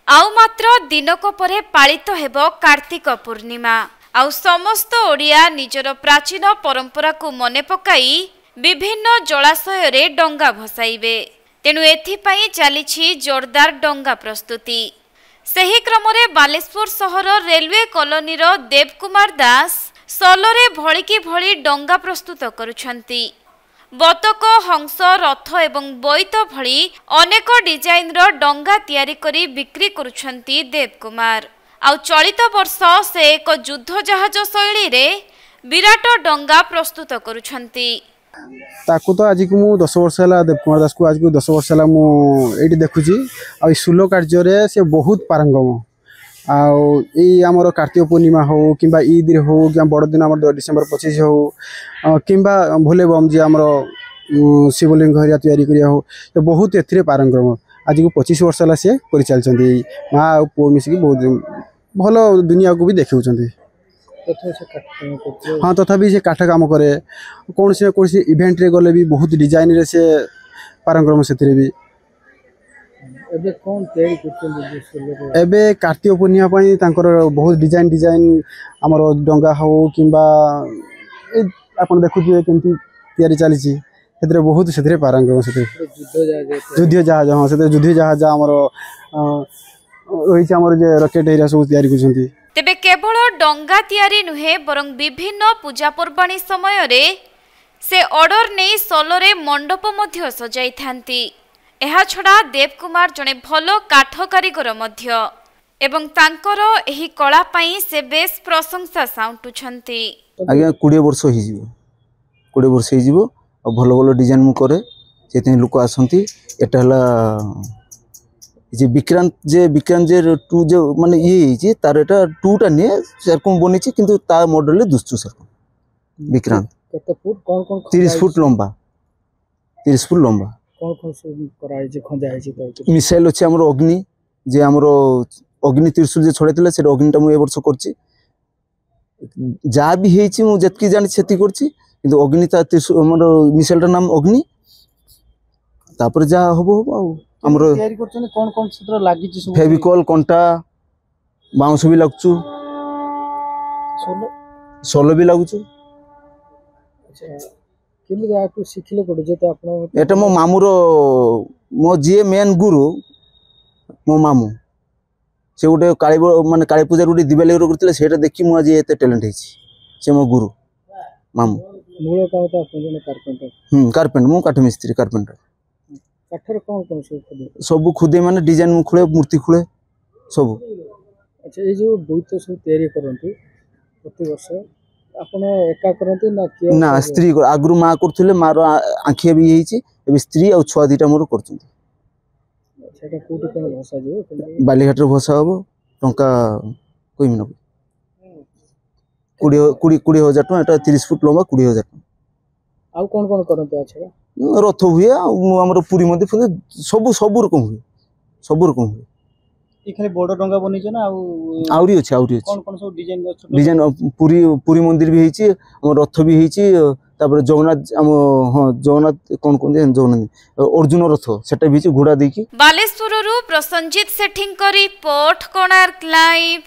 आउ मात्र दिनक परे पालित हेब कार्तिक पूर्णिमा। आउ समस्त ओडिया निजर प्राचीन परंपरा को मने पकाई विभिन्न जलाशय रे डंगा भसाइबे। तेणु एथिपाई चलीछि जोरदार डंगा प्रस्तुति। सही क्रम रे बालेश्वर सहर रेलवे कॉलोनी रो देवकुमार दास सलरे भलिकी भली डंगा प्रस्तुत करुछंती। बतक हंस रथ एवं बोईत भली अनेक डिजाइन रो डंगा तैयारी करी बिक्री करुछंती देवकुमार। आउ चलित वर्ष से एक युद्ध जहाज शैली रे विराट डंगा प्रस्तुत करुछंती। ताकू तो आज को 10 वर्ष है देवकुमार दास को आज को 10 वर्ष है मुझे देखुची। आ सुलो कार्य से बहुत पारंगम। आमर कार्तिक पूर्णिमा हो कि ईद हो कि बड़ दिन आम डिसेम्बर 25 हो कि भोले बम जी आमर शिवलिंग हरिया तैयारी करिया हो तो बहुत ए पारंगम। आज को 25 वर्ष है सी कर चलती माँ और पुओ मिसिकी बहुत भल दुनिया को भी देखा। हाँ तथापि से काठ काम करे कौन से इवेंट रे गले भी बहुत डिजाइन रे से पारंगम से भी। एबे कार्तिक पूर्णिमा पाई तांकर बहुत डिजाइन आमर डंगा हो कि आपन देखुथिबे केमती तैयारी चली से बहुत से पारंगम से युद्ध जहाज। हाँ से युद्ध जहाज आमर रही आमर जे रॉकेट एरिया सब तैयारी करछंती। तेबे केवल डंगा तैयारी नुहे बरं विभिन्न पूजा पर्वाणी समय रे से ऑर्डर नहीं सलरे मंडप मध्य सजाई थांती। एहा छड़ा देवकुमार जने भलो काठ कारीगर मध्य एवं तांकर एही कला पाई से बेस प्रशंसा साउंटुछंती। आज्ञा 20 वर्ष हो जिवो 20 वर्ष हो जिवो और भलो भलो डिजाइन मु करे सेते लोक आसंती। एटा हला जे विक्रांत जे 2 जो माने ये जे तार एटा 2 टा ने सरकम बनी छि किंतु ता मॉडल दुस्तु सरकम विक्रांत कत फुट कोन 30 फुट लंबा 30 फुट लंबा कोन सब कराई जे खंजा है जे मिसाइल अछि हमरो अग्नि जे हमरो अग्नि त्रिशूल जे छोड़ैतले से अग्नि टा मु ए वर्ष करछि। जा भी हेछि मु जतकी जानि छति करछि किंतु अग्नि ता त्रिशूल हमरो मिसाइल टा नाम अग्नि तापर जा होबो आ हमरो तैयारी करछन कोन क्षेत्र लागि छि फेविकॉल कंटा बाउंस भी लागछु सोलो भी लागछु। अच्छा किले आकु सिखले पड़े जे त आपन एटा मो मामुरो मो जे मेन गुरु मो मामू से गोटे काली माने काली पूजा गोटे दिवाली करथिले सेटा देखि मु आज एते टैलेंट हिची से मो गुरु मामू मूल का होता अपन जने कारपेंटर कारपेंटर मु काठ मिस्त्री कारपेंटर काठर कोन सब खुदे माने डिजाइन मु खुले मूर्ति खुले सब। अच्छा ये जो बोईत सब तैयारी करंती प्रति वर्ष अपन एका करंती ना किया ना स्त्री आगरु मां करथिले मारो आंखिया भी हेची एबे स्त्री और छुआ दिटा मोर करथुंती। सेटा कोठी कोन भाषा जो बालीघाट रे भाषा हबो टंका कोइ मिनो 20,000 टका एटा 30 फुट लंबा 20,000 टका। आउ कोन करंती अच्छा रथ हुए हमर पूरी मध्ये सब रकम हुए सब रकम हुए। ई खाली बड़ डंगा बनी छ ना आउरी अछि कोन सब डिजाइन पूरी मंदिर भी हेछि हमर रथ भी हेछि तापर जगन्नाथ हम हां जगन्नाथ कोन जगन्नाथ अर्जुन रथ सेटा भी घोड़ा देखि। बालेश्वररू प्रसंजित सेठिंग रिपोर्ट कोणार्क लाइव।